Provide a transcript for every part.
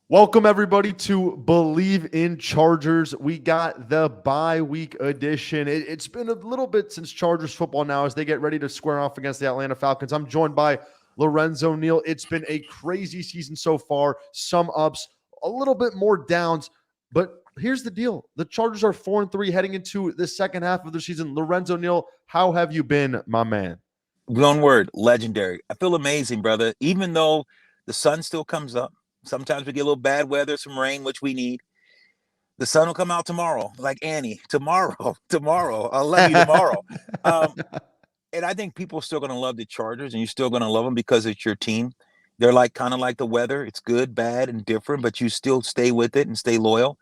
Welcome, everybody, to Bleav in Chargers. We got the bye week edition. It's been a little bit since Chargers football now as they get ready to square off against the Atlanta Falcons. I'm joined by Lorenzo Neal. It's been a crazy season so far, some ups, a little bit more downs. But here's the deal. The Chargers are 4-3 heading into the second half of the season. Lorenzo Neal, how have you been, my man? One word, legendary. I feel amazing, brother. Even though the sun still comes up, sometimes we get a little bad weather, some rain, which we need. The sun will come out tomorrow, like Annie. Tomorrow, tomorrow. I'll love you tomorrow. Um, and I think people are still going to love the Chargers, and you're still going to love them because it's your team. They're like kind of like the weather. It's good, bad, and different, but you still stay with it and stay loyal.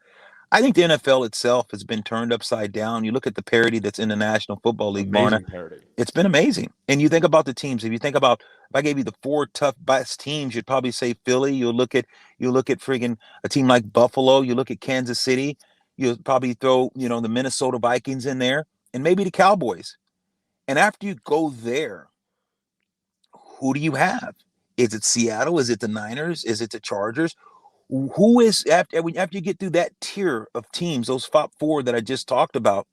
I think the NFL itself has been turned upside down. You look at the parity that's in the National Football League, Barna. Amazing parody. It's been amazing. And you think about the teams. If you think about, if I gave you the four tough best teams, you'd probably say Philly. You look at friggin' a team like Buffalo. You look at Kansas City. You'll probably throw, the Minnesota Vikings in there, and maybe the Cowboys. And after you go there, who do you have? Is it Seattle? Is it the Niners? Is it the Chargers? Who is after you get through that tier of teams, those top four that I just talked about?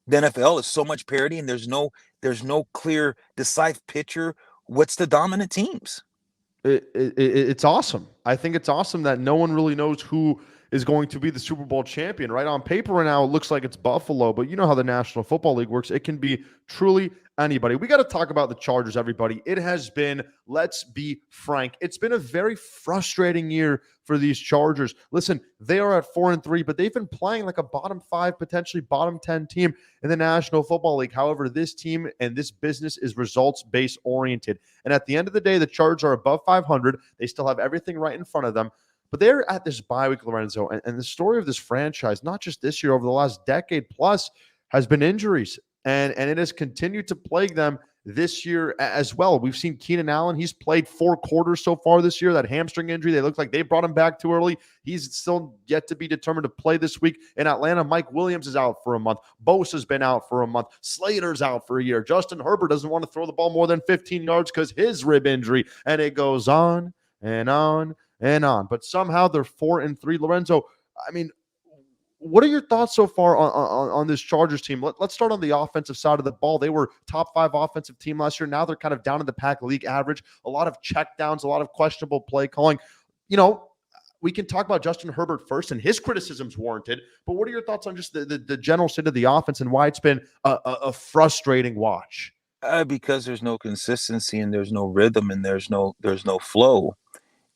The NFL is so much parity, and there's no clear, decisive picture. What's the dominant teams? It's awesome. I think it's awesome that no one really knows who is going to be the Super Bowl champion, right? On paper right now, it looks like it's Buffalo, but you know how the National Football League works. It can be truly anybody. We got to talk about the Chargers, everybody. It has been, let's be frank, it's been a very frustrating year for these Chargers. Listen, they are at 4-3, but they've been playing like a bottom 5, potentially bottom 10 team in the National Football League. However, this team and this business is results-based oriented. And at the end of the day, the Chargers are above 500. They still have everything right in front of them. But they're at this bye week, Lorenzo, and the story of this franchise, not just this year, over the last decade plus, has been injuries. And it has continued to plague them this year as well. We've seen Keenan Allen. He's played 4 quarters so far this year. That hamstring injury, they look like they brought him back too early. He's still yet to be determined to play this week. In Atlanta, Mike Williams is out for a month. Bosa's been out for a month. Slater's out for a year. Justin Herbert doesn't want to throw the ball more than 15 yards because his rib injury. And it goes on and on and on. But somehow they're 4-3. Lorenzo, I mean, what are your thoughts so far on this Chargers team? Let's start on the offensive side of the ball. They were top 5 offensive team last year. Now they're kind of down in the pack league average. A lot of checkdowns, a lot of questionable play calling. We can talk about Justin Herbert first, and his criticism's warranted. But what are your thoughts on just the general state of the offense and why it's been a frustrating watch? Because there's no consistency, and there's no rhythm, and there's no flow.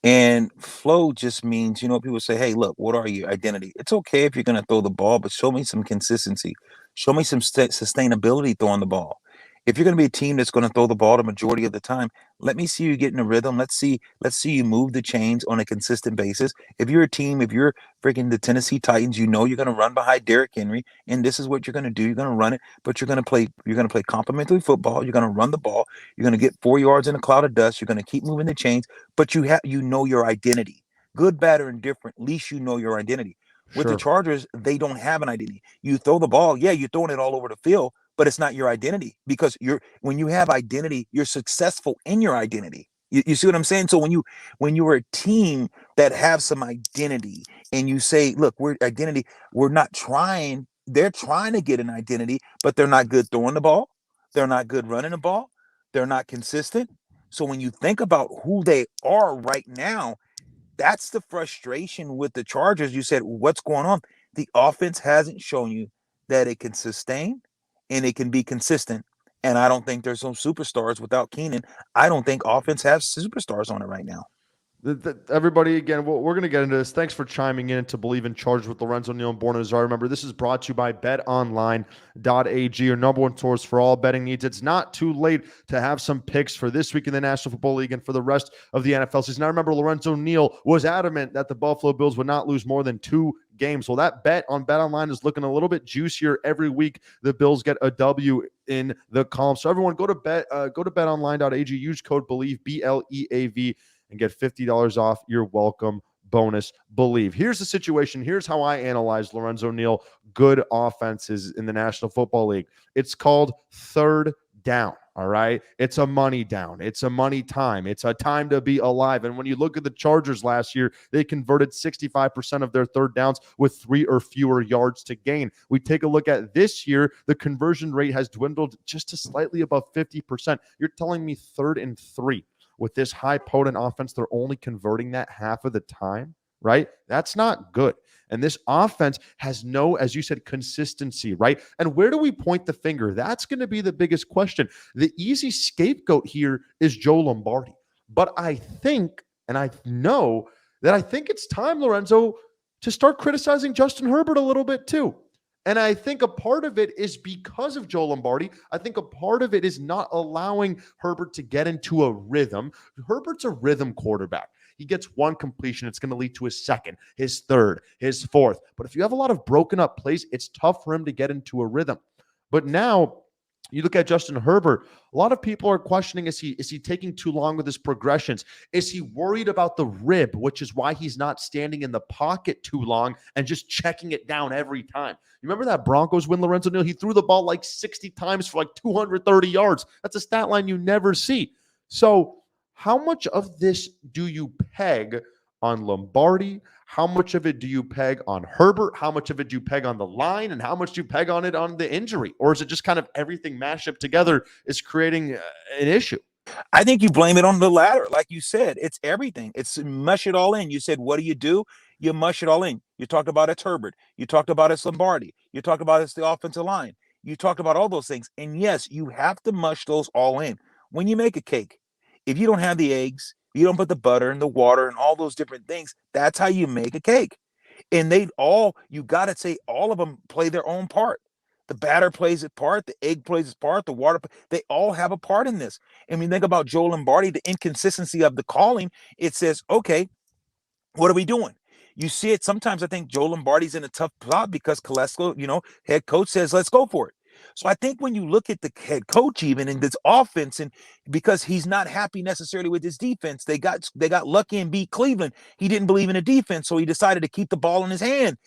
And flow just means, people say, hey, look, what are you? Identity. It's okay if you're going to throw the ball, but show me some consistency. Show me some sustainability throwing the ball. If you're going to be a team that's going to throw the ball the majority of the time, let me see you get in a rhythm. Let's see you move the chains on a consistent basis. If you're freaking the Tennessee Titans, you're going to run behind Derrick Henry, and this is what you're going to do. You're going to run it, but you're going to play complementary football. You're going to run the ball. You're going to get 4 yards in a cloud of dust. You're going to keep moving the chains, but you know your identity. Good, bad, or indifferent, at least you know your identity. With the Sure. Chargers, they don't have an identity. You throw the ball, yeah, you're throwing it all over the field, but it's not your identity, because when you have identity, you're successful in your identity. You see what I'm saying? So when you're a team that have some identity, and you say, look, we're not trying, they're trying to get an identity, but they're not good throwing the ball, they're not good running the ball, they're not consistent. So when you think about who they are right now, that's the frustration with the Chargers. You said, what's going on? The offense hasn't shown you that it can sustain and it can be consistent. And I don't think there's some superstars without Keenan. I don't think offense has superstars on it right now. Everybody, again, we're going to get into this. Thanks for chiming in to Bleav in Chargers with Lorenzo Neal and Borna Azar. Remember, this is brought to you by betonline.ag, your number one source for all betting needs. It's not too late to have some picks for this week in the National Football League and for the rest of the NFL season. I remember Lorenzo Neal was adamant that the Buffalo Bills would not lose more than 2 games. Well, that bet on BetOnline is looking a little bit juicier every week. The Bills get a W in the column. So everyone, go to betonline.ag, use code Bleav, BLEAV, and get $50 off your welcome bonus. Bleav. Here's the situation. Here's how I analyze Lorenzo Neal good offenses in the National Football League. It's called third down. All right. It's a money down. It's a money time. It's a time to be alive. And when you look at the Chargers last year, they converted 65% of their third downs with 3 or fewer yards to gain. We take a look at this year, the conversion rate has dwindled just to slightly above 50%. You're telling me 3rd and 3 with this high potent offense, they're only converting that half of the time, right? That's not good. And this offense has no, as you said, consistency, right? And where do we point the finger? That's going to be the biggest question. The easy scapegoat here is Joe Lombardi. But I think, and I know that I think it's time, Lorenzo, to start criticizing Justin Herbert a little bit too. And I think a part of it is because of Joe Lombardi. I think a part of it is not allowing Herbert to get into a rhythm. Herbert's a rhythm quarterback. He gets one completion, it's going to lead to his second, his third, his fourth. But if you have a lot of broken up plays, it's tough for him to get into a rhythm. But now you look at Justin Herbert, a lot of people are questioning, is he taking too long with his progressions? Is he worried about the rib, which is why he's not standing in the pocket too long and just checking it down every time? You remember that Broncos win, Lorenzo Neal? He threw the ball like 60 times for like 230 yards. That's a stat line you never see. So how much of this do you peg on Lombardi? How much of it do you peg on Herbert? How much of it do you peg on the line? And how much do you peg on it on the injury? Or is it just kind of everything mashed up together is creating an issue? I think you blame it on the latter. Like you said, it's everything. It's mush it all in. You said, what do? You mush it all in. You talked about it's Herbert. You talked about it's Lombardi. You talked about it's the offensive line. You talked about all those things. And yes, you have to mush those all in. When you make a cake, if you don't have the eggs, you don't put the butter and the water and all those different things, that's how you make a cake. And you got to say all of them play their own part. The batter plays its part, the egg plays its part, the water, they all have a part in this. And when you think about Joe Lombardi, the inconsistency of the calling, it says, okay, what are we doing? You see it sometimes. I think Joe Lombardi's in a tough spot because Kolesko, head coach says, let's go for it. So I think when you look at the head coach, even in this offense, and because he's not happy necessarily with his defense, they got lucky and beat Cleveland. He didn't believe in the defense, so he decided to keep the ball in his hand.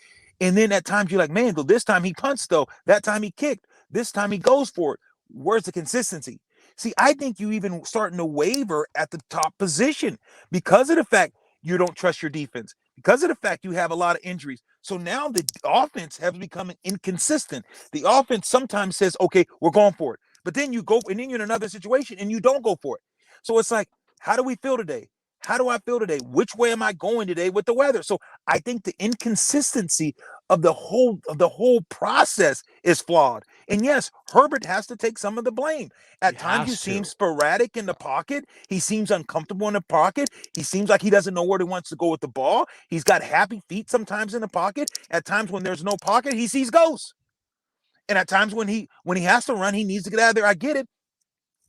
And then at times you're like, man, though this time he punts, though that time he kicked, this time he goes for it. Where's the consistency? See, I think you even starting to waver at the top position because of the fact you don't trust your defense, because of the fact you have a lot of injuries. So now the offense has become inconsistent. The offense sometimes says, okay, we're going for it. But then you go and then you're in another situation and you don't go for it. So it's like, how do we feel today? How do I feel today? Which way am I going today with the weather? So I think the inconsistency of the whole process is flawed. And yes, Herbert has to take some of the blame. At times you seem sporadic in the pocket. He seems uncomfortable in the pocket. He seems like he doesn't know where he wants to go with the ball. He's got happy feet sometimes in the pocket. At times when there's no pocket, he sees ghosts. And at times when he has to run, he needs to get out of there. I get it.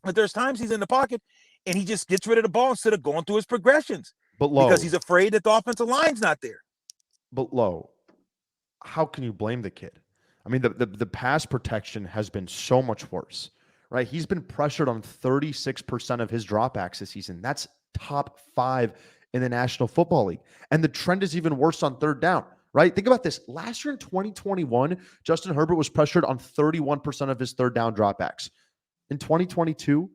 But there's times he's in the pocket and he just gets rid of the ball instead of going through his progressions. Because he's afraid that the offensive line's not there. But Low, how can you blame the kid? I mean, the pass protection has been so much worse, right? He's been pressured on 36% of his dropbacks this season. That's top 5 in the National Football League. And the trend is even worse on third down, right? Think about this. Last year in 2021, Justin Herbert was pressured on 31% of his third down dropbacks. In 2022,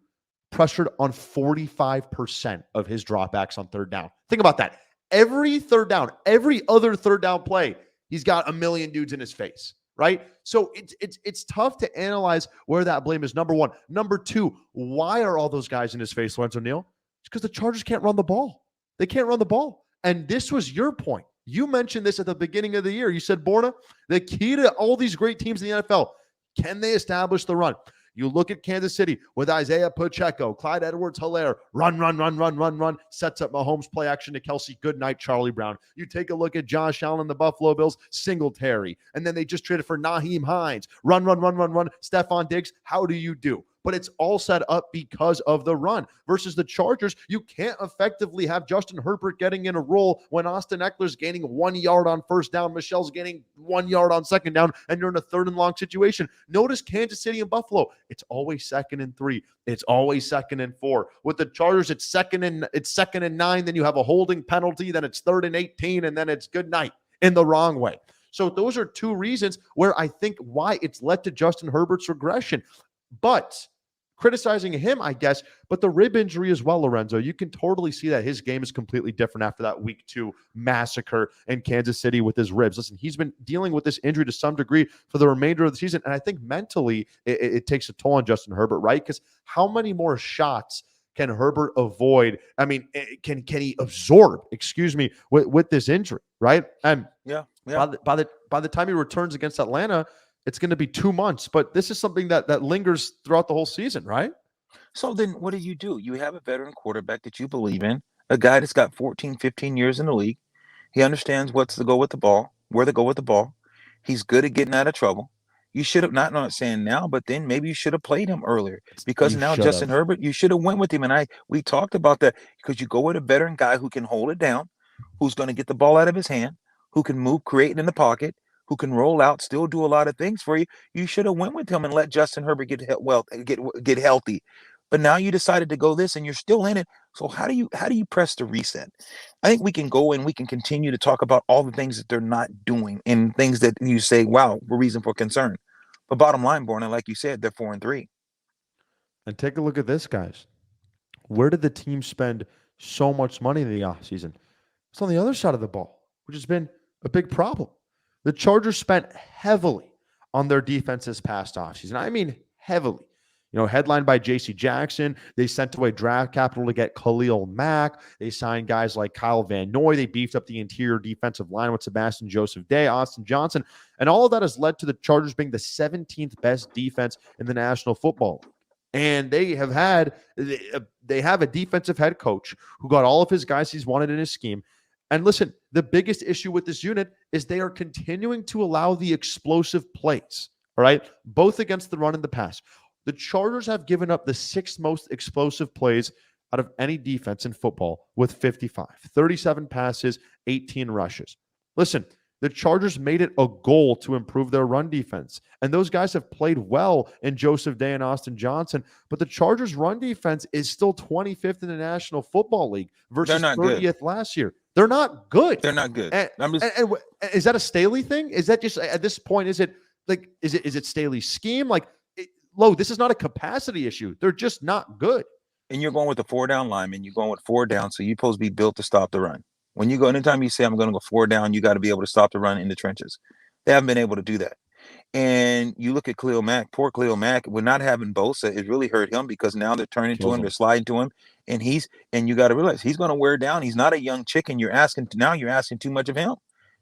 pressured on 45% of his dropbacks on third down. Think about that. Every third down, every other third down play, he's got a million dudes in his face, right? So it's tough to analyze where that blame is. Number one. Number two, why are all those guys in his face, Lorenzo Neal? It's because the Chargers can't run the ball. They can't run the ball. And this was your point. You mentioned this at the beginning of the year. You said, Borna, the key to all these great teams in the NFL, can they establish the run? You look at Kansas City with Isaiah Pacheco, Clyde Edwards-Helaire, run, sets up Mahomes play action to Kelsey. Good night, Charlie Brown. You take a look at Josh Allen and the Buffalo Bills, Singletary. And then they just traded for Naheem Hines. Run, Stephon Diggs. How do you do? But it's all set up because of the run. Versus the Chargers, you can't effectively have Justin Herbert getting in a role when Austin Eckler's gaining 1 yard on first down, Michelle's gaining 1 yard on second down, and you're in a third and long situation. Notice Kansas City and Buffalo. It's always 2nd and 3. It's always 2nd and 4. With the Chargers, it's second and 9. Then you have a holding penalty. Then it's 3rd and 18, and then it's good night in the wrong way. So those are two reasons where I think why it's led to Justin Herbert's regression. But criticizing him, I guess, but the rib injury as well, Lorenzo, you can totally see that his game is completely different after that week 2 massacre in Kansas City with his ribs. Listen, he's been dealing with this injury to some degree for the remainder of the season. And I think mentally it takes a toll on Justin Herbert, right? Because how many more shots can Herbert avoid? I mean, can he absorb, with this injury, right? And Yeah. by the time he returns against Atlanta, it's going to be 2 months. But this is something that lingers throughout the whole season, right? So then what do? You have a veteran quarterback that you believe in, a guy that's got 14, 15 years in the league. He understands what's to go with the ball, where to go with the ball. He's good at getting out of trouble. You should have not saying now, but then maybe you should have played him earlier because You now should Justin have. Herbert, you should have went with him. And we talked about that because you go with a veteran guy who can hold it down, who's going to get the ball out of his hand, who can move, create in the pocket, who can roll out, still do a lot of things for you. You should have went with him and let Justin Herbert get healthy. But now you decided to go this, and you're still in it. So how do you press the reset? I think we can go and we can continue to talk about all the things that they're not doing and things that you say, wow, we're reason for concern. But bottom line, Borna, like you said, they're 4-3. And take a look at this, guys. Where did the team spend so much money in the offseason? It's on the other side of the ball, which has been a big problem. The Chargers spent heavily on their defense this past offseason. I mean, heavily. Headlined by J.C. Jackson. They sent away draft capital to get Khalil Mack. They signed guys like Kyle Van Noy. They beefed up the interior defensive line with Sebastian Joseph Day, Austin Johnson. And all of that has led to the Chargers being the 17th best defense in the National Football League. And they have a defensive head coach who got all of his guys he's wanted in his scheme. And listen, the biggest issue with this unit is they are continuing to allow the explosive plays, all right, both against the run and the pass. The Chargers have given up the 6th most explosive plays out of any defense in football with 55, 37 passes, 18 rushes. Listen, the Chargers made it a goal to improve their run defense. And those guys have played well in Joseph Day and Austin Johnson. But the Chargers' run defense is still 25th in the National Football League versus 30th last year. They're not good. They're not good. And is that a Staley thing? Is that just at this point, is it Staley's scheme? This is not a capacity issue. They're just not good. And you're going with the 4-down lineman. You're going with 4 down. So you're supposed to be built to stop the run. When you go, anytime you say, I'm going to go 4 down, you got to be able to stop the run in the trenches. They haven't been able to do that. And you look at Khalil Mack, poor Khalil Mack, we're not having Bosa. It really hurt him because now they're turning to him, they're sliding to him. And you got to realize he's going to wear down. He's not a young chicken. You're asking too much of him.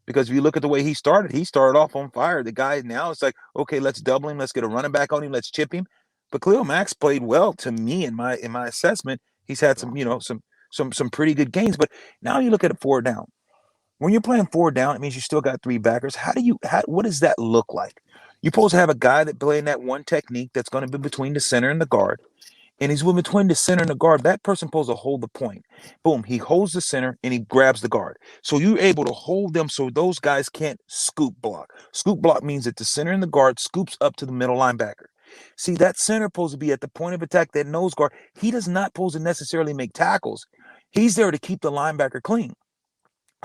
Because if you look at the way he started off on fire. The guy now it's like, okay, let's double him. Let's get a running back on him. Let's chip him. But Khalil Mack's played well to me in my assessment. He's had some pretty good games. But now you look at a 4 down. When you're playing 4 down, it means you still got 3 backers. What does that look like? You're supposed to have a guy that playing that one technique that's going to be between the center and the guard. And he's between the center and the guard. That person supposed to hold the point. Boom. He holds the center and he grabs the guard. So you're able to hold them so those guys can't scoop block. Scoop block means that the center and the guard scoops up to the middle linebacker. See, that center supposed to be at the point of attack, that nose guard. He does not supposed to necessarily make tackles. He's there to keep the linebacker clean.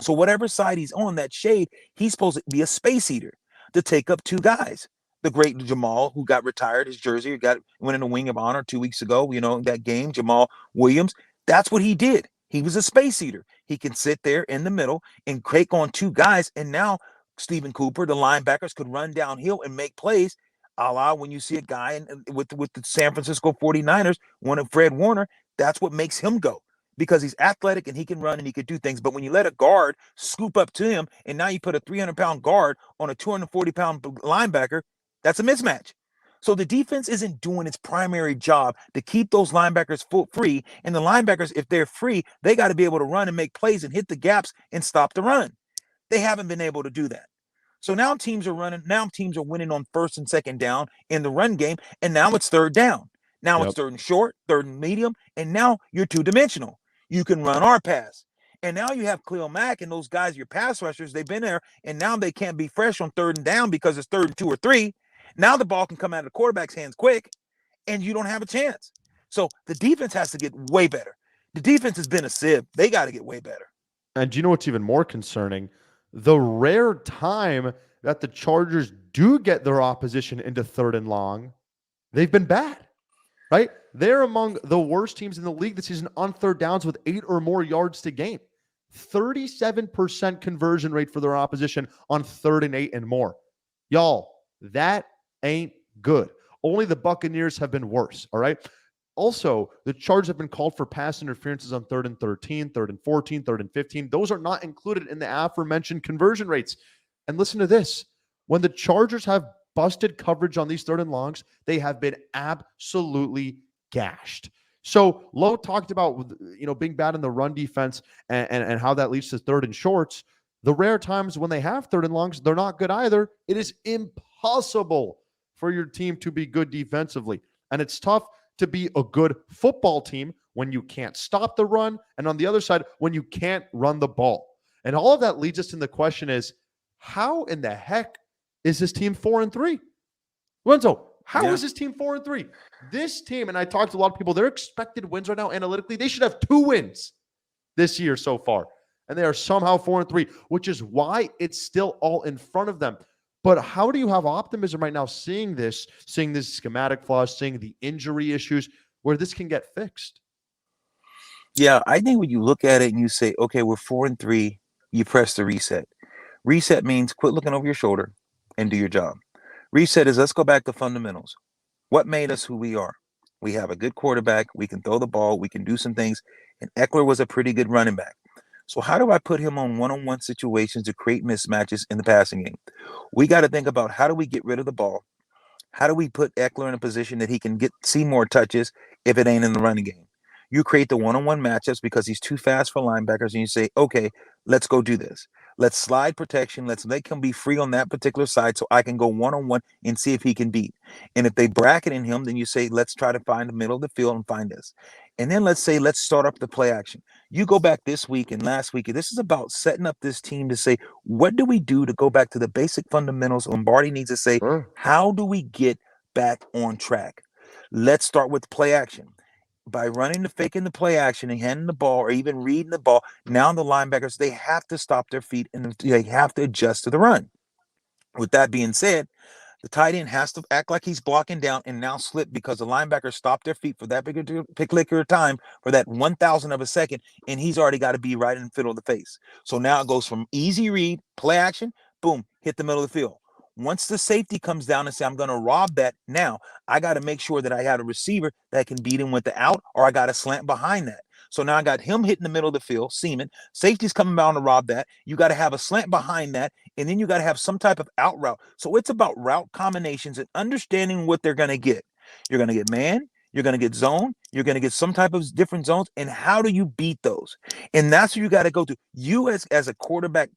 So whatever side he's on, that shade, he's supposed to be a space eater to take up 2 guys. The great Jamal, who got retired, his jersey went in the Wing of Honor 2 weeks ago. That game, Jamal Williams. That's what he did. He was a space eater. He can sit there in the middle and take on 2 guys. And now Stephen Cooper, the linebackers, could run downhill and make plays. A la when you see a guy with the San Francisco 49ers, one of Fred Warner, that's what makes him go. Because he's athletic and he can run and he can do things. But when you let a guard scoop up to him and now you put a 300-pound guard on a 240-pound linebacker, that's a mismatch. So the defense isn't doing its primary job to keep those linebackers free. And the linebackers, if they're free, they got to be able to run and make plays and hit the gaps and stop the run. They haven't been able to do that. So now teams are winning on 1st and 2nd down in the run game. And now it's 3rd down. Now it's 3rd and short, 3rd and medium. And now you're 2-dimensional. You can run or pass. And now you have Khalil Mack and those guys, your pass rushers, they've been there. And now they can't be fresh on 3rd and down because it's 3rd and 2 or 3. Now the ball can come out of the quarterback's hands quick, and you don't have a chance. So the defense has to get way better. The defense has been a sieve. They got to get way better. And do you know what's even more concerning? The rare time that the Chargers do get their opposition into 3rd and long, they've been bad, right? They're among the worst teams in the league this season on third downs with 8 or more yards to gain. 37% conversion rate for their opposition on 3rd and 8 and more. Y'all, that ain't good. Only the Buccaneers have been worse, all right? Also, the Chargers have been called for pass interferences on 3rd and 13, 3rd and 14, 3rd and 15. Those are not included in the aforementioned conversion rates. And listen to this. When the Chargers have busted coverage on these 3rd and longs, they have been absolutely gashed. So Lowe talked about being bad in the run defense and how that leads to 3rd and shorts. The rare times when they have 3rd and longs, they're not good either. It is impossible for your team to be good defensively. And it's tough to be a good football team when you can't stop the run, and on the other side, when you can't run the ball. And all of that leads us to the question is, how in the heck is this team 4-3? Lorenzo, how is this team 4-3? This team, and I talked to a lot of people, their expected wins right now analytically, they should have 2 wins this year so far. And they are somehow 4-3, which is why it's still all in front of them. But how do you have optimism right now seeing this schematic flaws, seeing the injury issues where this can get fixed? Yeah, I think when you look at it and you say, okay, we're 4-3, you press the reset. Reset means quit looking over your shoulder and do your job. Reset is let's go back to fundamentals. What made us who we are? We have a good quarterback. We can throw the ball. We can do some things. And Eckler was a pretty good running back. So how do I put him on one-on-one situations to create mismatches in the passing game? We got to think about how do we get rid of the ball? How do we put Eckler in a position that he can see more touches if it ain't in the running game? You create the one-on-one matchups because he's too fast for linebackers, and you say, okay, let's go do this. Let's slide protection. Let's make him be free on that particular side so I can go one-on-one and see if he can beat. And if they bracket in him, then you say, let's try to find the middle of the field and find this. And then let's say, let's start up the play action. You go back this week and last week, and this is about setting up this team to say, what do we do to go back to the basic fundamentals? Lombardi needs to say, how do we get back on track? Let's start with play action. By running the fake in the play action and handing the ball or even reading the ball, now the linebackers, they have to stop their feet and they have to adjust to the run. With that being said, the tight end has to act like he's blocking down and now slip because the linebackers stopped their feet for that particular time for that 1,000th of a second, and he's already got to be right in the middle of the face. So now it goes from easy read, play action, boom, hit the middle of the field. Once the safety comes down and say, I'm going to rob that, now I got to make sure that I have a receiver that can beat him with the out, or I got to slant behind that. So now I got him hitting the middle of the field, Seaman. Safety's coming down to rob that. You got to have a slant behind that, and then you got to have some type of out route. So it's about route combinations and understanding what they're going to get. You're going to get man. You're going to get zone. You're going to get some type of different zones. And how do you beat those? And that's what you got to go to. You as a quarterback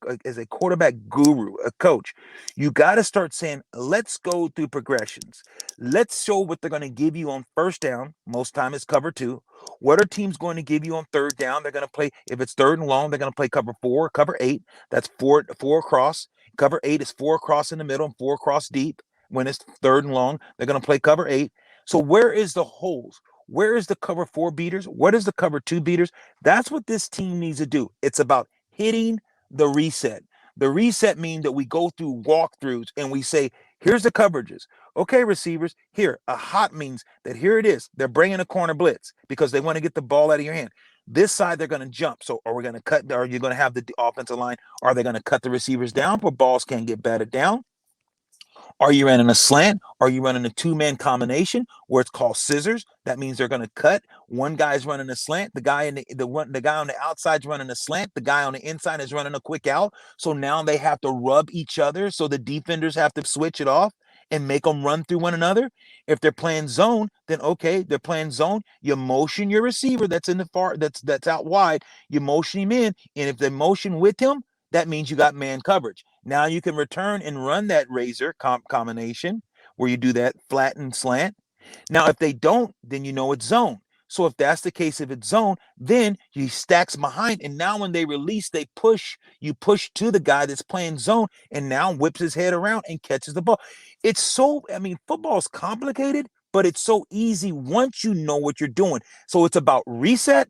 guru, a coach, you got to start saying, let's go through progressions. Let's show what they're going to give you on first down. Most time it's cover 2. What are teams going to give you on third down? They're going to play, if it's 3rd and long, they're going to play cover 4, cover 8. That's four across. Cover 8 is 4 across in the middle and 4 across deep. When it's 3rd and long, they're going to play cover 8. So where is the holes? Where is the cover 4 beaters? What is the cover 2 beaters? That's what this team needs to do. It's about hitting the reset. The reset means that we go through walkthroughs and we say, here's the coverages. Okay, receivers, here, a hot means that here it is. They're bringing a corner blitz because they want to get the ball out of your hand. This side, they're going to jump. So are we going to cut? Are you going to have the offensive line? Are they going to cut the receivers down where balls can't get batted down? Are you running a slant? Are you running a 2-man combination where it's called scissors? That means they're going to cut. One guy's running a slant. The guy the guy on the outside's running a slant. The guy on the inside is running a quick out. So now they have to rub each other. So the defenders have to switch it off and make them run through one another. If they're playing zone, then okay, they're playing zone. You motion your receiver that's in the far that's out wide. You motion him in, and if they motion with him, that means you got man coverage. Now you can return and run that razor combination where you do that flat and slant. Now, if they don't, then you know it's zone. So if that's the case, if it's zone, then he stacks behind. And now when they release, you push to the guy that's playing zone and now whips his head around and catches the ball. Football is complicated, but it's so easy once you know what you're doing. So it's about reset.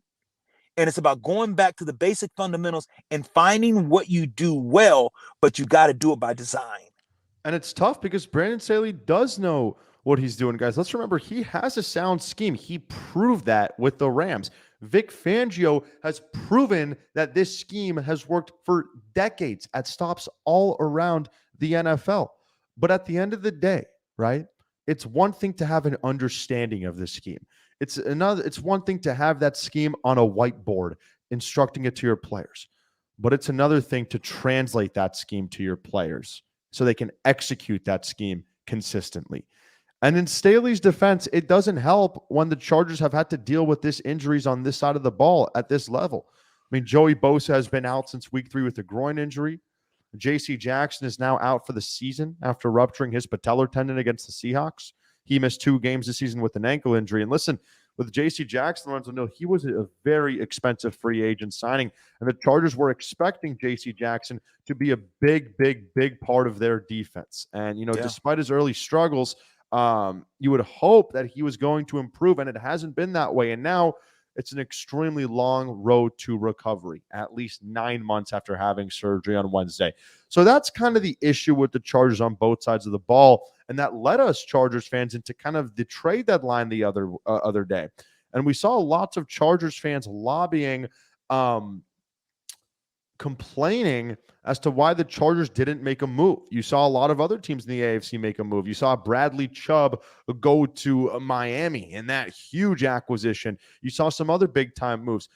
And it's about going back to the basic fundamentals and finding what you do well, but you got to do it by design. And it's tough because Brandon Staley does know what he's doing, guys. Let's remember he has a sound scheme. He proved that with the Rams. Vic Fangio has proven that this scheme has worked for decades at stops all around the NFL. But at the end of the day, right? It's one thing to have an understanding of the scheme. It's one thing to have that scheme on a whiteboard instructing it to your players. But it's another thing to translate that scheme to your players so they can execute that scheme consistently. And in Staley's defense, it doesn't help when the Chargers have had to deal with this injuries on this side of the ball at this level. I mean, Joey Bosa has been out since week 3 with a groin injury. J.C. Jackson is now out for the season after rupturing his patellar tendon against the Seahawks. He missed 2 games this season with an ankle injury. And listen, with J.C. Jackson, Lorenzo Neal, he was a very expensive free agent signing, and the Chargers were expecting J.C. Jackson to be a big, big, big part of their defense. And, despite his early struggles, you would hope that he was going to improve, and it hasn't been that way. And now it's an extremely long road to recovery, at least 9 months after having surgery on Wednesday. So that's kind of the issue with the Chargers on both sides of the ball. And that led us Chargers fans into kind of the trade deadline the other day. And we saw lots of Chargers fans lobbying, complaining as to why the Chargers didn't make a move. You saw a lot of other teams in the AFC make a move. You saw Bradley Chubb go to Miami in that huge acquisition. You saw some other big-time moves.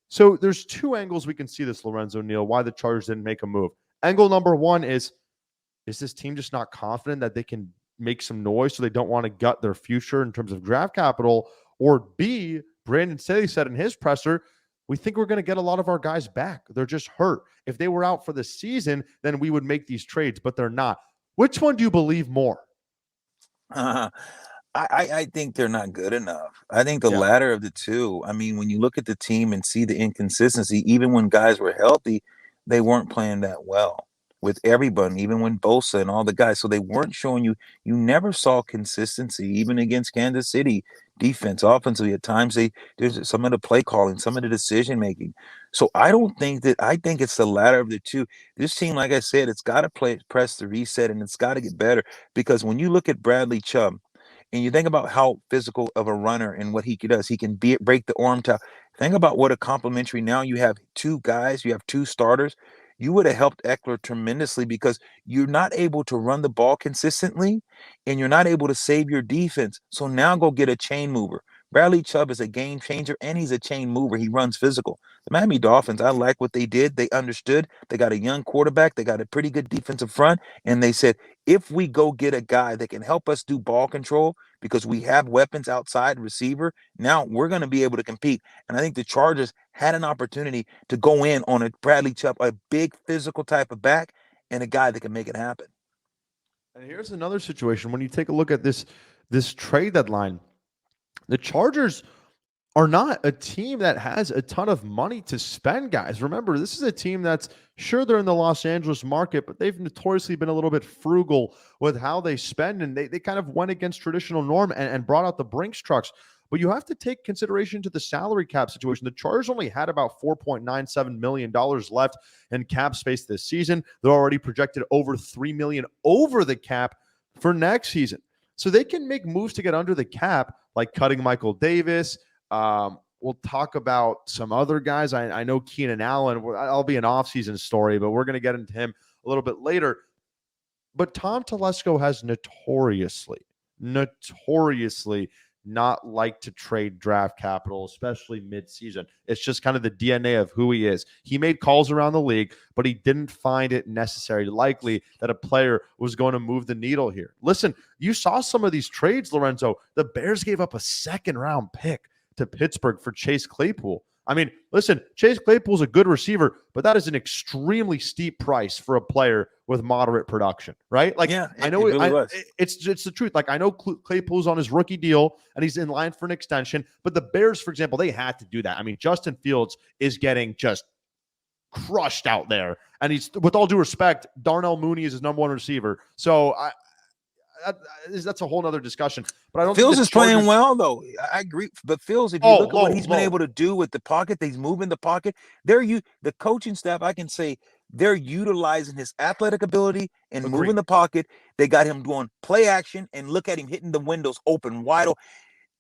So there's 2 angles we can see this, Lorenzo Neal, why the Chargers didn't make a move. Angle number 1 is this team just not confident that they can make some noise so they don't want to gut their future in terms of draft capital? Or B, Brandon Staley said in his presser, we think we're going to get a lot of our guys back. They're just hurt. If they were out for the season, then we would make these trades, but they're not. Which one do you believe more? I think they're not good enough. I think the latter of the two. I mean, when you look at the team and see the inconsistency, even when guys were healthy, they weren't playing that well with everybody, even when Bosa and all the guys. So they weren't showing you never saw consistency, even against Kansas City defense, offensively. At times there's some of the play calling, some of the decision making. So I think it's the latter of the two. This team, like I said, it's got to press the reset, and it's got to get better, because when you look at Bradley Chubb and you think about how physical of a runner and what he does, he can break the arm tackle. Think about what a complimentary. Now you have 2 guys, you have 2 starters. You would have helped Eckler tremendously, because you're not able to run the ball consistently and you're not able to save your defense. So now go get a chain mover. Bradley Chubb is a game changer, and he's a chain mover. He runs physical. The Miami Dolphins, I like what they did. They understood. They got a young quarterback. They got a pretty good defensive front. And they said, if we go get a guy that can help us do ball control, because we have weapons outside receiver, now we're going to be able to compete. And I think the Chargers had an opportunity to go in on a Bradley Chubb, a big physical type of back, and a guy that can make it happen. And here's another situation. When you take a look at this trade deadline, the Chargers are not a team that has a ton of money to spend, guys. Remember, this is a team that's, sure, they're in the Los Angeles market, but they've notoriously been a little bit frugal with how they spend, and they kind of went against traditional norm and brought out the Brinks trucks. But you have to take consideration to the salary cap situation. The Chargers only had about $4.97 million left in cap space this season. They're already projected over $3 million over the cap for next season. So they can make moves to get under the cap, like cutting Michael Davis. We'll talk about some other guys. I know Keenan Allen. I'll be an offseason story, but we're going to get into him a little bit later. But Tom Telesco has notoriously not liked to trade draft capital, especially midseason. It's just kind of the DNA of who he is. He made calls around the league, but he didn't find it necessary, likely, that a player was going to move the needle here. Listen, you saw some of these trades, Lorenzo. The Bears gave up a 2nd-round pick to Pittsburgh for Chase Claypool. I mean, listen, Chase Claypool's a good receiver, but that is an extremely steep price for a player with moderate production, right? Like, yeah, I know it's the truth. Like, I know Claypool's on his rookie deal and he's in line for an extension, but the Bears, for example, they had to do that. I mean, Justin Fields is getting just crushed out there, and he's, with all due respect, Darnell Mooney is his number 1 receiver. So that's a whole nother discussion. But I don't. Fields is playing well, though. I agree. But Fields, if you look at what he's been able to do with the pocket, he's moving the pocket. The coaching staff, I can say, they're utilizing his athletic ability and moving Agreed. the pocket. They got him doing play action, and look at him hitting the windows open wide open.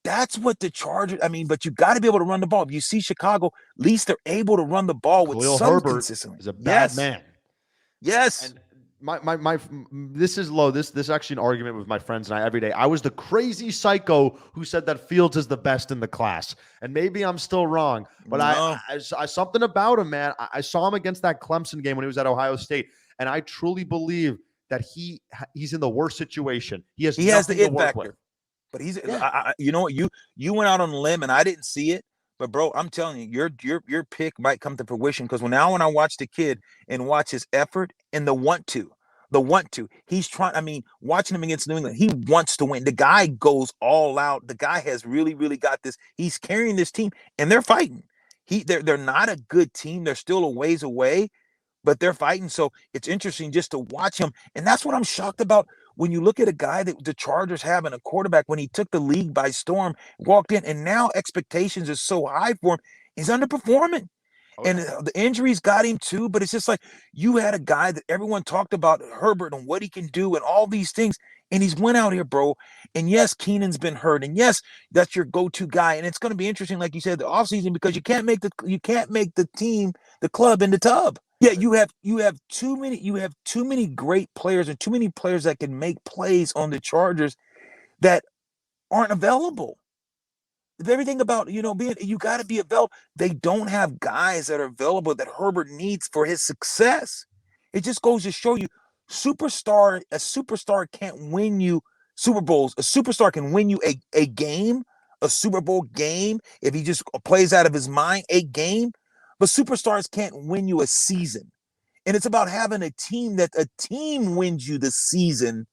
That's what the Chargers, I mean, but you got to be able to run the ball. If you see Chicago, at least they're able to run the ball with Khalil some Herbert consistency. is a bad Yes. man. Yes. And my this is low. This is actually an argument with my friends and I every day. I was the crazy psycho who said that Fields is the best in the class, and maybe I'm still wrong. But No. I something about him, man. I saw him against that Clemson game when he was at Ohio State, and I truly Bleav that he's in the worst situation. He has the nothing to it work factor. with. But he's, Yeah. you know what, you went out on a limb, and I didn't see it. But bro, I'm telling you, your pick might come to fruition, because when I watch the kid and watch his effort and the want to, he's trying. I mean, watching him against New England, he wants to win. The guy goes all out. The guy has really, really got this. He's carrying this team, and they're fighting. They're not a good team. They're still a ways away, but they're fighting. So it's interesting just to watch him. And that's what I'm shocked about. When you look at a guy that the Chargers have in a quarterback, when he took the league by storm, walked in, and now expectations are so high for him, he's underperforming. Oh, And yeah. the injuries got him too, but it's just like you had a guy that everyone talked about, Herbert, and what he can do and all these things. And he's went out here, bro. And yes, Keenan's been hurt. And yes, that's your go-to guy. And it's going to be interesting, like you said, the offseason, because you can't make the team, the club, in the tub. Yeah, you have too many great players, and too many players that can make plays on the Chargers that aren't available. Everything about being, you got to be available. They don't have guys that are available that Herbert needs for his success. It just goes to show you, a superstar can't win you Super Bowls. A superstar can win you a game, a Super Bowl game, if he just plays out of his mind, a game. But superstars can't win you a season. And it's about having a team wins you the season.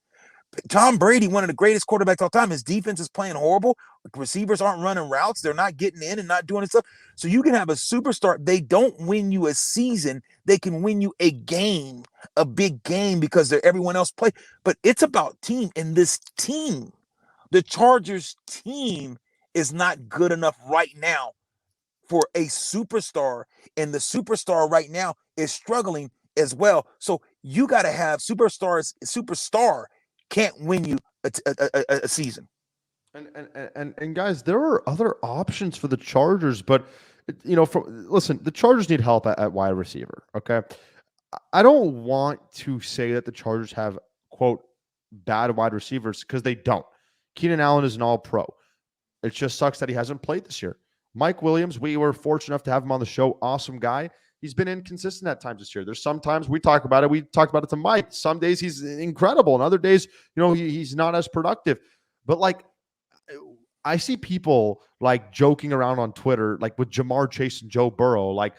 Tom Brady, one of the greatest quarterbacks of all time, his defense is playing horrible. Receivers aren't running routes. They're not getting in and not doing stuff. So you can have a superstar. They don't win you a season. They can win you a game, a big game, because everyone else play. But it's about team. And this team, the Chargers team, is not good enough right now for a superstar. And the superstar right now is struggling as well. So you got to have superstar can't win you a season. And guys, there are other options for the Chargers, but listen, the Chargers need help at wide receiver. Okay, I don't want to say that the Chargers have quote bad wide receivers, because they don't. Keenan Allen is an All-Pro. It just sucks that he hasn't played this year. Mike Williams, we were fortunate enough to have him on the show. Awesome guy. He's been inconsistent at times this year. There's sometimes we talk about it. We talked about it to Mike. Some days he's incredible, and other days, he's not as productive. But like, I see people like joking around on Twitter, like with Jamar Chase and Joe Burrow. Like,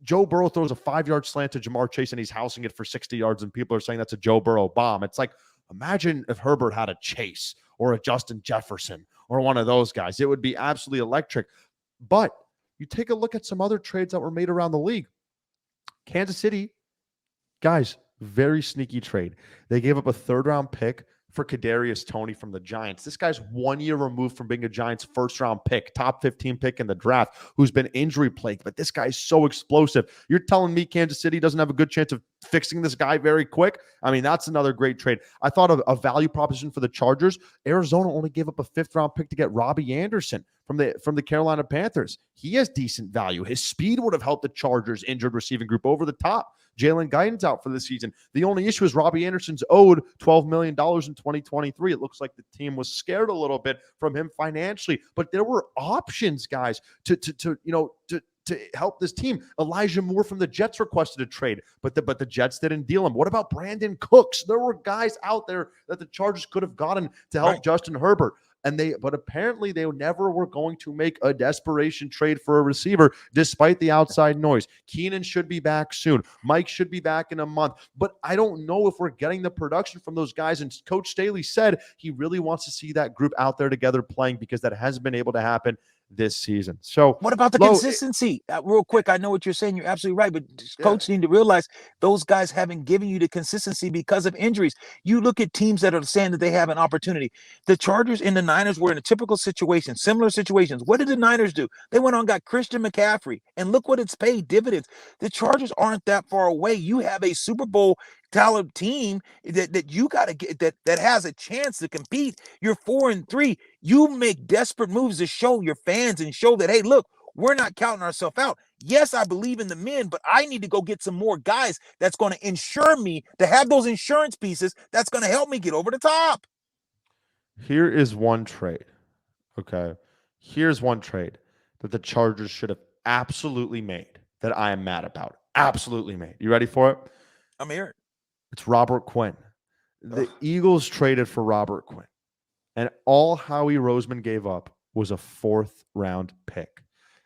Joe Burrow throws a 5-yard slant to Jamar Chase and he's housing it for 60 yards, and people are saying that's a Joe Burrow bomb. It's like, imagine if Herbert had a Chase or a Justin Jefferson or one of those guys. It would be absolutely electric. But you take a look at some other trades that were made around the league. Kansas City, guys, very sneaky trade. They gave up a 3rd-round pick for Kadarius Toney from the Giants. This guy's 1 year removed from being a Giants 1st-round pick, top 15 pick in the draft, who's been injury plagued. But this guy's so explosive. You're telling me Kansas City doesn't have a good chance of fixing this guy very quick? I mean, that's another great trade. I thought of a value proposition for the Chargers. Arizona only gave up a 5th-round pick to get Robbie Anderson from the Carolina Panthers. He has decent value. His speed would have helped the Chargers' injured receiving group over the top. Jalen Guyton's out for the season. The only issue is Robbie Anderson's owed $12 million in 2023. It looks like the team was scared a little bit from him financially, but there were options, guys, to help this team. Elijah Moore from the Jets requested a trade, but the Jets didn't deal him. What about Brandon Cooks? There were guys out there that the Chargers could have gotten to help Justin Herbert. But apparently they never were going to make a desperation trade for a receiver, despite the outside noise. Keenan should be back soon. Mike should be back in a month. But I don't know if we're getting the production from those guys. And Coach Staley said he really wants to see that group out there together playing, because that hasn't been able to happen this season. So, What about the Lo, consistency? Real quick, I know what you're saying. You're absolutely right, but yeah, coach need to realize those guys haven't given you the consistency because of injuries. You look at teams that are saying that they have an opportunity. The Chargers and the Niners were in a typical situation, similar situations. What did the Niners do? They went on, got Christian McCaffrey, and look what it's paid dividends. The Chargers aren't that far away. You have a Super Bowl talent team that you got to get that has a chance to compete. You're 4-3. You make desperate moves to show your fans and show that, hey, look, we're not counting ourselves out. Yes, I believe in the men, but I need to go get some more guys that's going to insure me, to have those insurance pieces that's going to help me get over the top. here is one trade. Okay. Here's one trade that the Chargers should have absolutely made that I am mad about. Absolutely made. You ready for it? I'm here. It's Robert Quinn. The Eagles traded for Robert Quinn, and all Howie Roseman gave up was a 4th-round pick.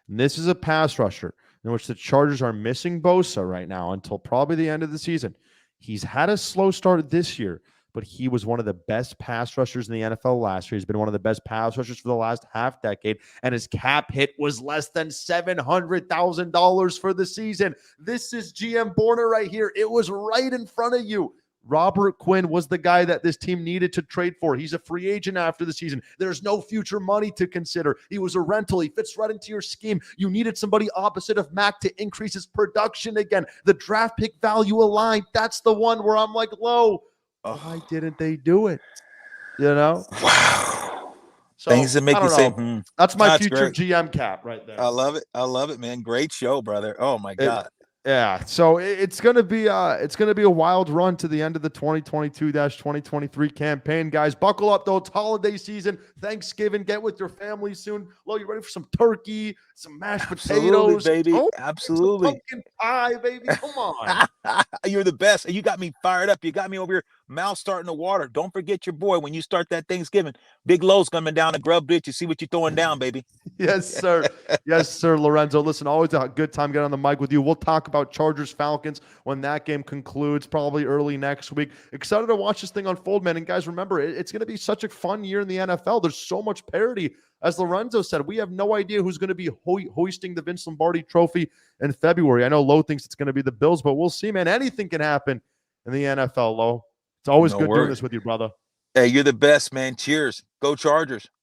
And this is a pass rusher in which the Chargers are missing Bosa right now until probably the end of the season. He's had a slow start this year, but he was one of the best pass rushers in the NFL last year. He's been one of the best pass rushers for the last half decade, and his cap hit was less than $700,000 for the season. This is GM Borner right here. It was right in front of you. Robert Quinn was the guy that this team needed to trade for. He's a free agent after the season. There's no future money to consider. He was a rental. He fits right into your scheme. You needed somebody opposite of Mac to increase his production again. The draft pick value aligned. That's the one where I'm like, Lo, why didn't they do it? You know? Wow. So, Things that make I you don't say, know. That's my That's future great. GM cap right there. I love it. I love it, man. Great show, brother. Oh my God. Yeah, so it's gonna be a wild run to the end of the 2022-2023 campaign, guys. Buckle up though; it's holiday season, Thanksgiving. Get with your family soon. Lo, you ready for some turkey, some mashed potatoes, baby? some Absolutely. pumpkin pie, baby? Come on. You're the best. You got me fired up. You got me over here, mouth starting to water. Don't forget your boy when you start that Thanksgiving. Big Lowe's coming down the grub ditch. You see what you're throwing down, baby. Yes, sir. Yes, sir, Lorenzo. Listen, always a good time getting on the mic with you. We'll talk about Chargers Falcons when that game concludes, probably early next week. Excited to watch this thing unfold, man. And guys, remember, it's going to be such a fun year in the NFL. There's so much parity. As Lorenzo said, we have no idea who's going to be hoisting the Vince Lombardi trophy in February. I know Lo thinks it's going to be the Bills, but we'll see, man. Anything can happen in the NFL, Lo. It's always good doing this with you, brother. Hey, you're the best, man. Cheers. Go Chargers.